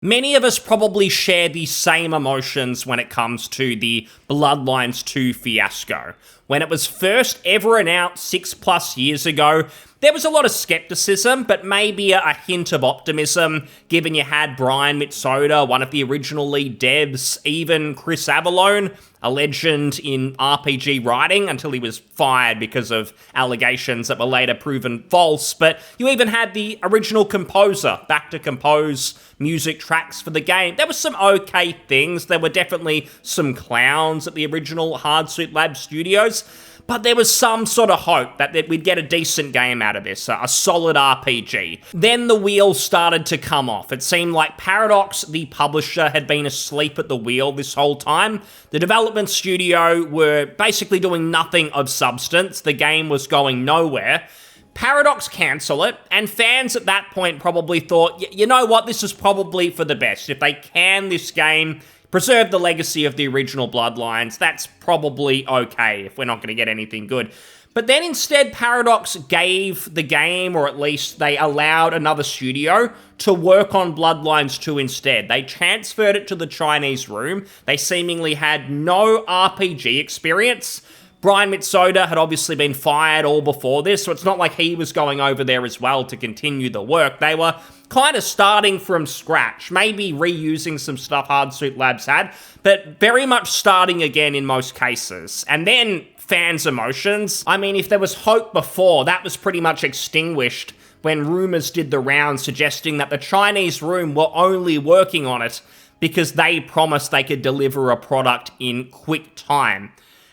Many of us probably share the same emotions when it comes to the Bloodlines 2 fiasco. When it was first ever announced 6+ years ago, there was a lot of skepticism, but maybe a hint of optimism, given you had Brian Mitsoda, one of the original lead devs, even Chris Avallone, a legend in RPG writing until he was fired because of allegations that were later proven false. But you even had the original composer back to compose music tracks for the game. There were some okay things. There were definitely some clowns at the original Hardsuit Labs studios. But there was some sort of hope that we'd get a decent game out of this, a solid RPG. Then the wheels started to come off. It seemed like Paradox, the publisher, had been asleep at the wheel this whole time. The development studio were basically doing nothing of substance. The game was going nowhere. Paradox cancel it, and fans at that point probably thought, you know what, this is probably for the best. If they can this game, preserve the legacy of the original Bloodlines, that's probably okay if we're not going to get anything good. But then instead, Paradox gave the game, or at least they allowed another studio to work on Bloodlines 2 instead. They transferred it to the Chinese room. They seemingly had no RPG experience. Brian Mitsoda had obviously been fired all before this, so it's not like he was going over there as well to continue the work. They were kind of starting from scratch, maybe reusing some stuff Hardsuit Labs had, but very much starting again in most cases. And then fans' emotions. I mean, if there was hope before, that was pretty much extinguished when rumors did the rounds suggesting that the Chinese room were only working on it because they promised they could deliver a product in quick time.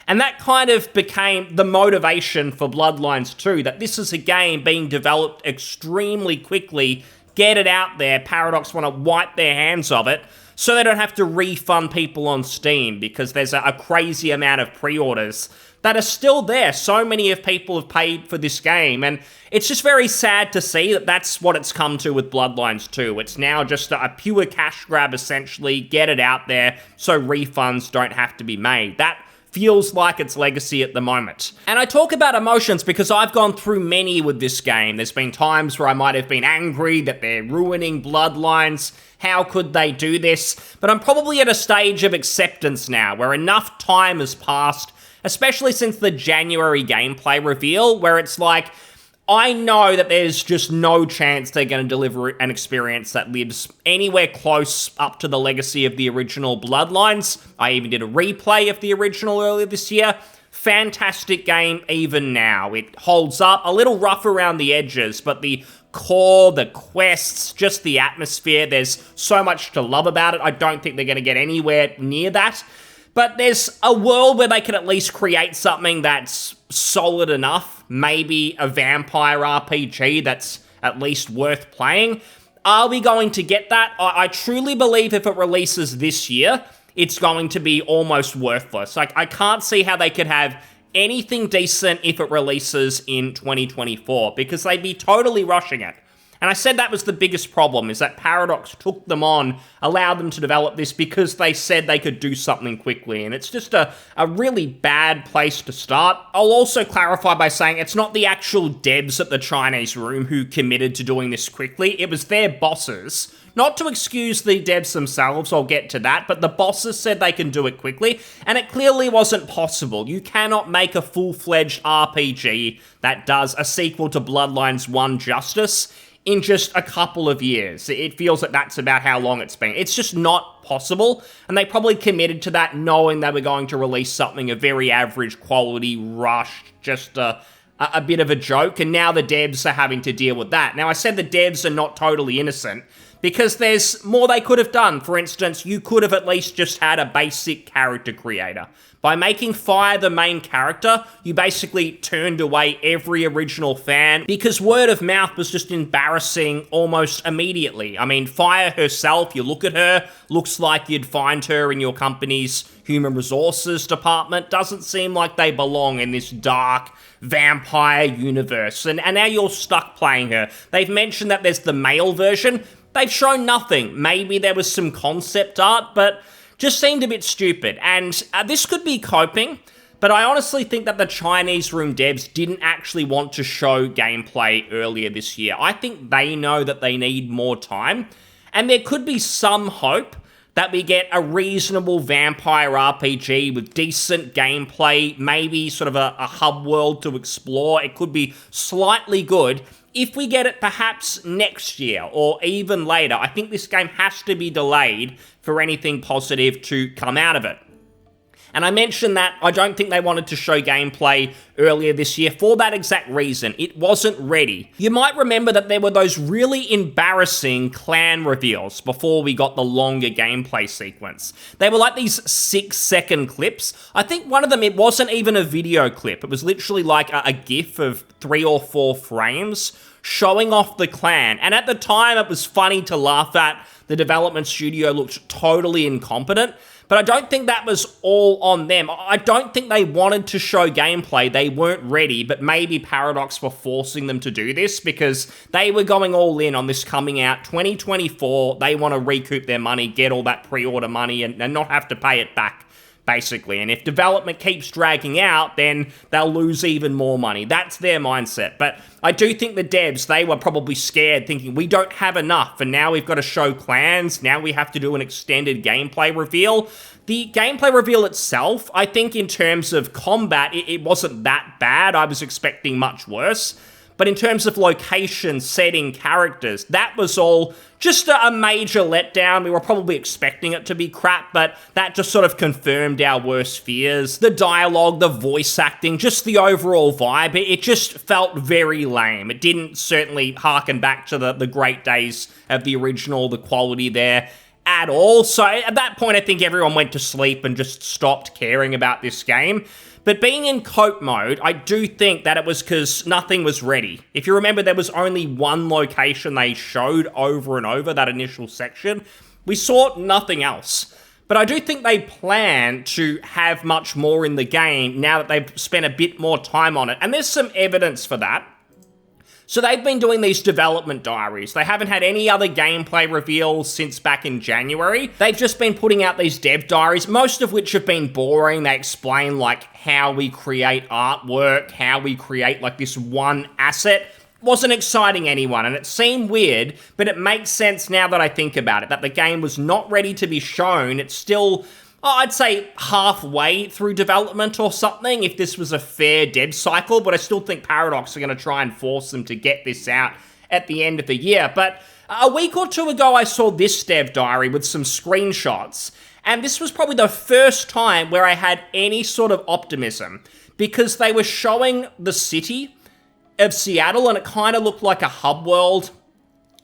And that kind of became the motivation for Bloodlines 2, that this is a game being developed extremely quickly, get it out there, Paradox want to wipe their hands of it, so they don't have to refund people on Steam, because there's a crazy amount of pre-orders that are still there. So many of people have paid for this game, and it's just very sad to see that that's what it's come to with Bloodlines 2. It's now just a pure cash grab, essentially, get it out there so refunds don't have to be made. That feels like its legacy at the moment. And I talk about emotions because I've gone through many with this game. There's been times where I might have been angry that they're ruining Bloodlines. How could they do this? But I'm probably at a stage of acceptance now, where enough time has passed, especially since the January gameplay reveal, where it's like, I know that there's just no chance they're going to deliver an experience that lives anywhere close up to the legacy of the original Bloodlines. I even did a replay of the original earlier this year. Fantastic game even now. It holds up, a little rough around the edges, but the core, the quests, just the atmosphere, there's so much to love about it. I don't think they're going to get anywhere near that. But there's a world where they can at least create something that's solid enough, maybe a vampire RPG that's at least worth playing. Are we going to get that? I truly believe if it releases this year, it's going to be almost worthless. Like, I can't see how they could have anything decent if it releases in 2024, because they'd be totally rushing it. And I said that was the biggest problem, is that Paradox took them on, allowed them to develop this because they said they could do something quickly, and it's just a really bad place to start. I'll also clarify by saying it's not the actual devs at the Chinese room who committed to doing this quickly, it was their bosses. Not to excuse the devs themselves, I'll get to that, but the bosses said they can do it quickly, and it clearly wasn't possible. You cannot make a full-fledged RPG that does a sequel to Bloodlines 1 justice in just a couple of years. It feels like that's about how long it's been. It's just not possible, and they probably committed to that knowing they were going to release something of very average quality, rushed, just a bit of a joke, and now the devs are having to deal with that. Now, I said the devs are not totally innocent, because there's more they could have done. For instance, you could have at least just had a basic character creator. By making Phyre the main character, you basically turned away every original fan, because word of mouth was just embarrassing almost immediately. I mean, Phyre herself, you look at her, looks like you'd find her in your company's human resources department. Doesn't seem like they belong in this dark vampire universe. And now you're stuck playing her. They've mentioned that there's the male version. They've shown nothing. Maybe there was some concept art, but just seemed a bit stupid. And this could be coping, but I honestly think that the Chinese room devs didn't actually want to show gameplay earlier this year. I think they know that they need more time. And there could be some hope that we get a reasonable vampire RPG with decent gameplay, maybe sort of a hub world to explore. It could be slightly good if we get it perhaps next year or even later. I think this game has to be delayed for anything positive to come out of it. And I mentioned that I don't think they wanted to show gameplay earlier this year for that exact reason. It wasn't ready. You might remember that there were those really embarrassing clan reveals before we got the longer gameplay sequence. They were like these 6-second clips. I think one of them, it wasn't even a video clip. It was literally like a GIF of 3 or 4 frames showing off the clan. And at the time, it was funny to laugh at. The development studio looked totally incompetent. But I don't think that was all on them. I don't think they wanted to show gameplay. They weren't ready, but maybe Paradox were forcing them to do this because they were going all in on this coming out 2024. They want to recoup their money, get all that pre-order money, and not have to pay it back, basically. And if development keeps dragging out, then they'll lose even more money. That's their mindset. But I do think the devs, they were probably scared, thinking we don't have enough, and now we've got to show clans, now we have to do an extended gameplay reveal. The gameplay reveal itself, I think in terms of combat, it wasn't that bad. I was expecting much worse. But in terms of location, setting, characters, that was all just a major letdown. We were probably expecting it to be crap, but that just sort of confirmed our worst fears. The dialogue, the voice acting, just the overall vibe, it just felt very lame. It didn't certainly harken back to the great days of the original, the quality there at all. So at that point, I think everyone went to sleep and just stopped caring about this game. But being in cope mode, I do think that it was because nothing was ready. If you remember, there was only one location they showed over and over, that initial section. We saw nothing else. But I do think they plan to have much more in the game now that they've spent a bit more time on it. And there's some evidence for that. So they've been doing these development diaries. They haven't had any other gameplay reveals since back in January. They've just been putting out these dev diaries, most of which have been boring. They explain like how we create artwork, how we create like this one asset. Wasn't exciting anyone, and it seemed weird, but it makes sense now that I think about it, that the game was not ready to be shown. It's still, I'd say, halfway through development or something, if this was a fair dev cycle, but I still think Paradox are going to try and force them to get this out at the end of the year. But a week or two ago, I saw this dev diary with some screenshots, and this was probably the first time where I had any sort of optimism, because they were showing the city of Seattle, and it kind of looked like a hub world.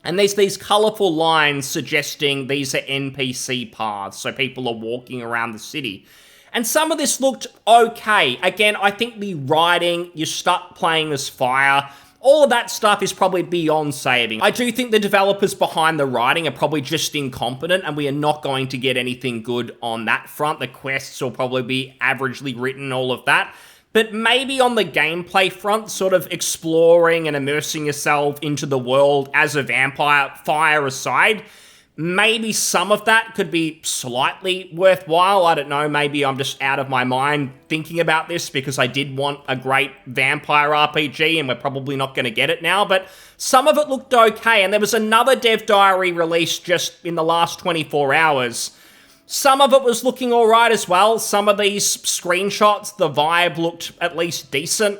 And there's these colourful lines suggesting these are NPC paths, so people are walking around the city. And some of this looked okay. Again, I think the writing, you're stuck playing as Phyre, all of that stuff is probably beyond saving. I do think the developers behind the writing are probably just incompetent, and we are not going to get anything good on that front. The quests will probably be averagely written, all of that. But maybe on the gameplay front, sort of exploring and immersing yourself into the world as a vampire, Phyre aside, maybe some of that could be slightly worthwhile. I don't know, maybe I'm just out of my mind thinking about this because I did want a great vampire RPG and we're probably not going to get it now, but some of it looked okay. And there was another dev diary released just in the last 24 hours. Some of it was looking all right as well. Some of these screenshots, the vibe looked at least decent.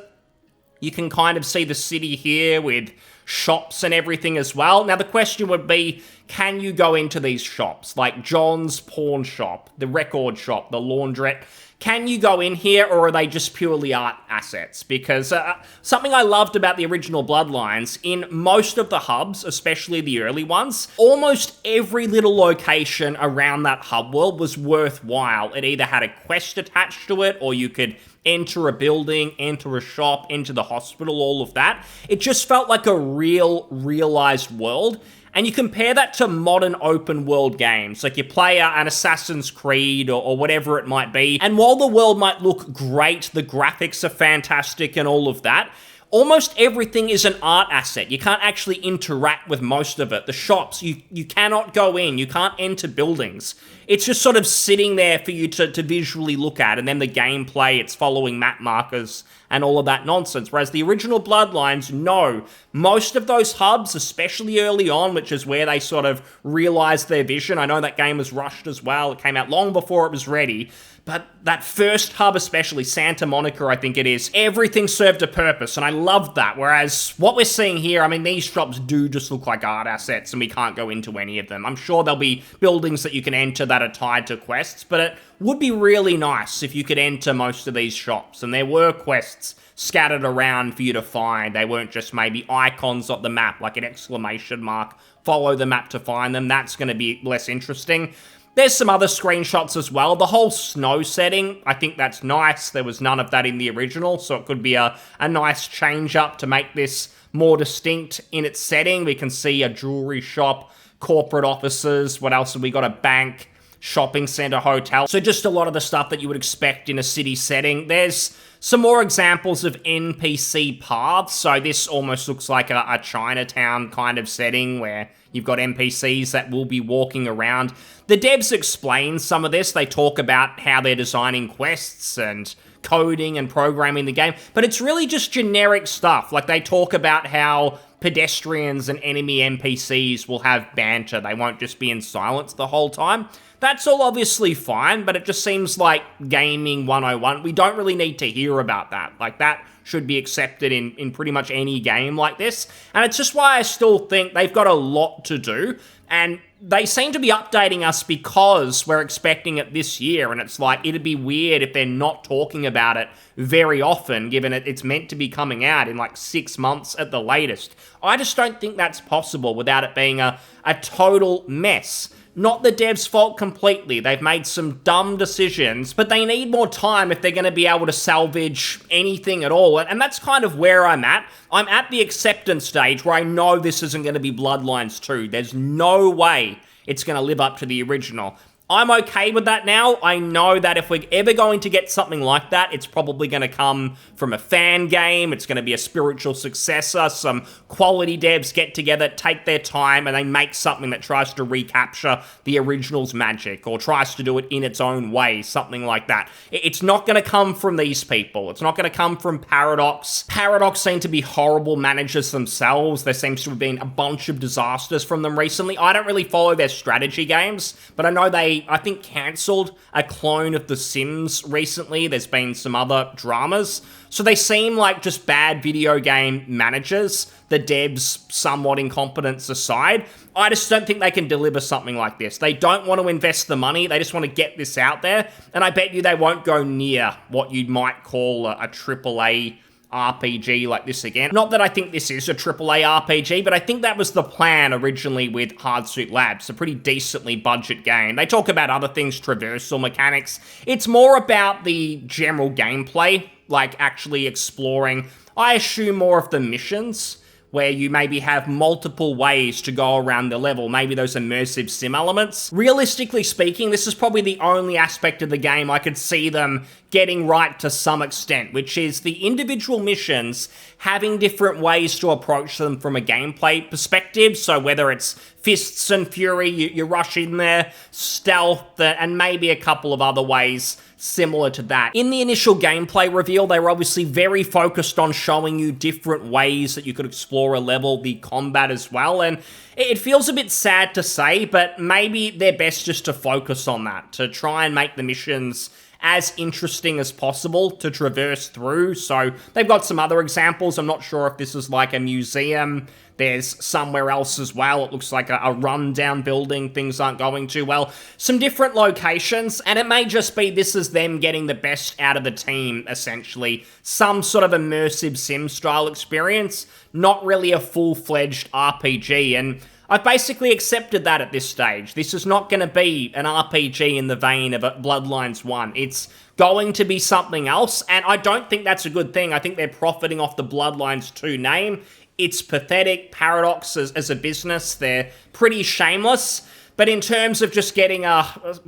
You can kind of see the city here with shops and everything as well. Now, the question would be, can you go into these shops? Like John's pawn shop, the record shop, the laundrette. Can you go in here, or are they just purely art assets? Because something I loved about the original Bloodlines, in most of the hubs, especially the early ones, almost every little location around that hub world was worthwhile. It either had a quest attached to it, or you could enter a building, enter a shop, enter the hospital, all of that. It just felt like a realized world. And you compare that to modern open world games, like you play an Assassin's Creed or whatever it might be, and while the world might look great, the graphics are fantastic and all of that, almost everything is an art asset. You can't actually interact with most of it. The shops, you cannot go in, you can't enter buildings. It's just sort of sitting there for you to visually look at, and then the gameplay, it's following map markers and all of that nonsense. Whereas the original Bloodlines, no. Most of those hubs, especially early on, which is where they sort of realized their vision. I know that game was rushed as well. It came out long before it was ready. But that first hub especially, Santa Monica, I think it is, everything served a purpose, and I loved that. Whereas what we're seeing here, I mean, these shops do just look like art assets, and we can't go into any of them. I'm sure there'll be buildings that you can enter that are tied to quests, but it would be really nice if you could enter most of these shops, and there were quests scattered around for you to find. They weren't just maybe icons on the map, like an exclamation mark, follow the map to find them. That's going to be less interesting. There's some other screenshots as well. The whole snow setting, I think that's nice. There was none of that in the original, so it could be a nice change up to make this more distinct in its setting. We can see a jewelry shop, corporate offices. What else have we got? A bank, shopping center, hotel. So just a lot of the stuff that you would expect in a city setting. There's some more examples of NPC paths. So this almost looks like a Chinatown kind of setting where you've got NPCs that will be walking around. The devs explain some of this. They talk about how they're designing quests and coding and programming the game, but it's really just generic stuff. Like, they talk about how pedestrians and enemy NPCs will have banter. They won't just be in silence the whole time. That's all obviously fine, but it just seems like gaming 101. We don't really need to hear about that. Like, that should be accepted in pretty much any game like this. And it's just why I still think they've got a lot to do. And they seem to be updating us because we're expecting it this year. And it's like, it'd be weird if they're not talking about it very often, given it's meant to be coming out in like 6 months at the latest. I just don't think that's possible without it being a total mess. Not the devs' fault completely. They've made some dumb decisions, but they need more time if they're going to be able to salvage anything at all. And that's kind of where I'm at. I'm at the acceptance stage where I know this isn't going to be Bloodlines 2. There's no way it's going to live up to the original. I'm okay with that now. I know that if we're ever going to get something like that, it's probably going to come from a fan game. It's going to be a spiritual successor. Some quality devs get together, take their time, and they make something that tries to recapture the original's magic or tries to do it in its own way, something like that. It's not going to come from these people. It's not going to come from Paradox. Paradox seem to be horrible managers themselves. There seems to have been a bunch of disasters from them recently. I don't really follow their strategy games, but I know they, I think, cancelled a clone of The Sims recently. There's been some other dramas. So they seem like just bad video game managers, the devs' somewhat incompetence aside. I just don't think they can deliver something like this. They don't want to invest the money. They just want to get this out there. And I bet you they won't go near what you might call a AAA RPG like this again. Not that I think this is a AAA RPG, but I think that was the plan originally with Hardsuit Labs, a pretty decently budget game. They talk about other things, traversal mechanics. It's more about the general gameplay, like actually exploring, I assume, more of the missions, where you maybe have multiple ways to go around the level, maybe those immersive sim elements. Realistically speaking, this is probably the only aspect of the game I could see them getting right to some extent, which is the individual missions having different ways to approach them from a gameplay perspective. So whether it's fists and fury, you rush in there, stealth, and maybe a couple of other ways similar to that. In the initial gameplay reveal, they were obviously very focused on showing you different ways that you could explore a level, the combat as well, and it feels a bit sad to say, but maybe they're best just to focus on that, to try and make the missions as interesting as possible to traverse through. So they've got some other examples. I'm not sure if this is like a museum. There's somewhere else as well. It looks like a rundown building. Things aren't going too well. Some different locations, and it may just be this is them getting the best out of the team, essentially. Some sort of immersive sim-style experience, not really a full-fledged RPG, and I've basically accepted that at this stage. This is not going to be an RPG in the vein of Bloodlines 1. It's going to be something else, and I don't think that's a good thing. I think they're profiting off the Bloodlines 2 name. It's pathetic. Paradox as a business, they're pretty shameless. But in terms of just getting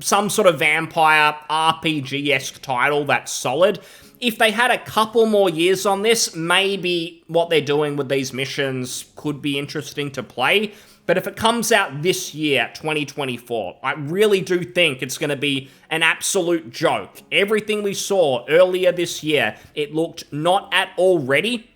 some sort of vampire RPG-esque title that's solid, if they had a couple more years on this, maybe what they're doing with these missions could be interesting to play. But if it comes out this year, 2024, I really do think it's going to be an absolute joke. Everything we saw earlier this year, it looked not at all ready.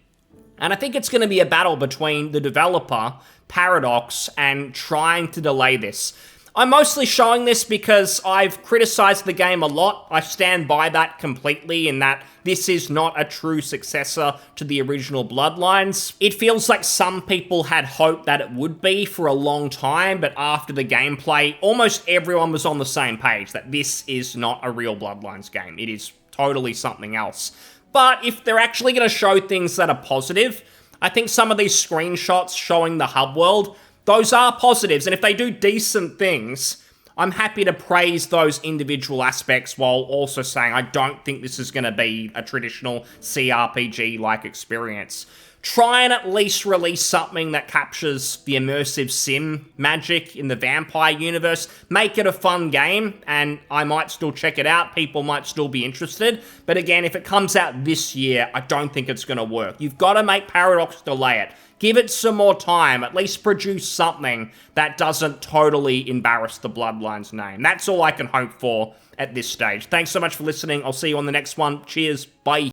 And I think it's going to be a battle between the developer, Paradox, and trying to delay this. I'm mostly showing this because I've criticized the game a lot. I stand by that completely in that this is not a true successor to the original Bloodlines. It feels like some people had hoped that it would be for a long time, but after the gameplay, almost everyone was on the same page that this is not a real Bloodlines game. It is totally something else. But if they're actually going to show things that are positive, I think some of these screenshots showing the hub world, those are positives, and if they do decent things, I'm happy to praise those individual aspects while also saying I don't think this is going to be a traditional CRPG-like experience. Try and at least release something that captures the immersive sim magic in the vampire universe. Make it a fun game, and I might still check it out. People might still be interested. But again, if it comes out this year, I don't think it's going to work. You've got to make Paradox delay it. Give it some more time. At least produce something that doesn't totally embarrass the Bloodlines name. That's all I can hope for at this stage. Thanks so much for listening. I'll see you on the next one. Cheers. Bye.